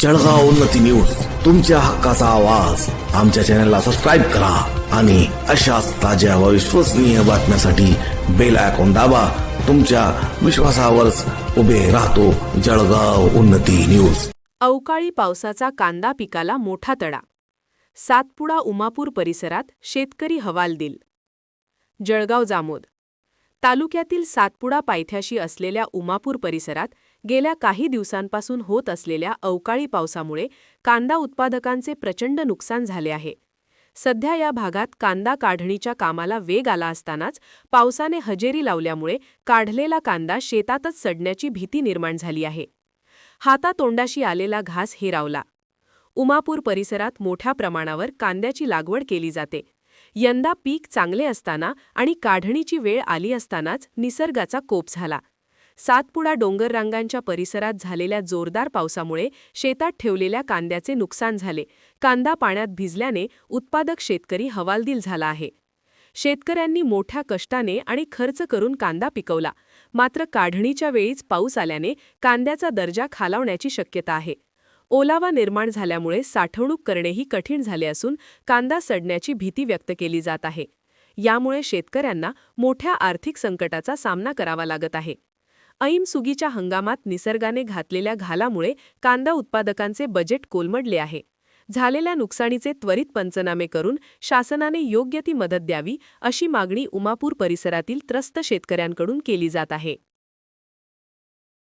जळगाव उन्नती न्यूज, तुमच्या हक्काचा आवाज. आमच्या चॅनलला सबस्क्राईब करा आणि अशाच ताज्या व विश्वसनीय बातम्यासाठी बेल आयकॉन दाबा. तुमच्या विश्वासावरच उभे राहतो जळगाव उन्नती न्यूज. अवकाळी पावसाचा कांदा पिकाला मोठा तडा. सातपुडा उमापूर परिसरात शेतकरी हवालदिल. जळगाव जामोद तालुक्यातील सातपुडा पायथ्याशी असलेल्या उमापूर परिसरात गेल्या काही दिवसांपासून होत असलेल्या अवकाळी पावसामुळे कांदा उत्पादकांचे प्रचंड नुकसान झाले आहे. सध्या या भागात कांदा काढणीच्या कामाला वेग आला असतानाच पावसाने हजेरी लावल्यामुळे काढलेला कांदा शेतातच सडण्याची भीती निर्माण झाली आहे. हातातोंडाशी आलेला घास हिरावला. उमापूर परिसरात मोठ्या प्रमाणावर कांद्याची लागवड केली जाते. यंदा पीक चांगले असताना आणि काढणीची वेळ आली असतानाच निसर्गाचा कोप झाला. सातपुडा डोंगर रांगांच्या परिसरात झालेल्या जोरदार पावसामुळे शेतात ठेवलेल्या कांद्याचे नुकसान झाले. कांदा पाण्यात भिजल्याने उत्पादक शेतकरी हवालदिल झाला आहे. शेतकऱ्यांनी मोठ्या कष्टाने आणि खर्च करून कांदा पिकवला, मात्र काढणीच्या वेळीच पाऊस आल्याने कांद्याचा दर्जा खालावण्याची शक्यता आहे. ओलावा निर्माण झाल्यामुळे साठवणूक करणेही कठीण झाले असून कांदा सडण्याची भीती व्यक्त केली जात आहे. यामुळे शेतकऱ्यांना मोठ्या आर्थिक संकटाचा सामना करावा लागत आहे. ऐन सुगीच्या हंगामात निसर्गाने घातलेल्या घालामुळे कांदा उत्पादकांचे बजेट कोलमडले आहे. झालेल्या नुकसानीचे त्वरित पंचनामे करून शासनाने योग्य ती मदत द्यावी, अशी मागणी उमापूर परिसरातील त्रस्त शेतकऱ्यांकडून केली जात आहे.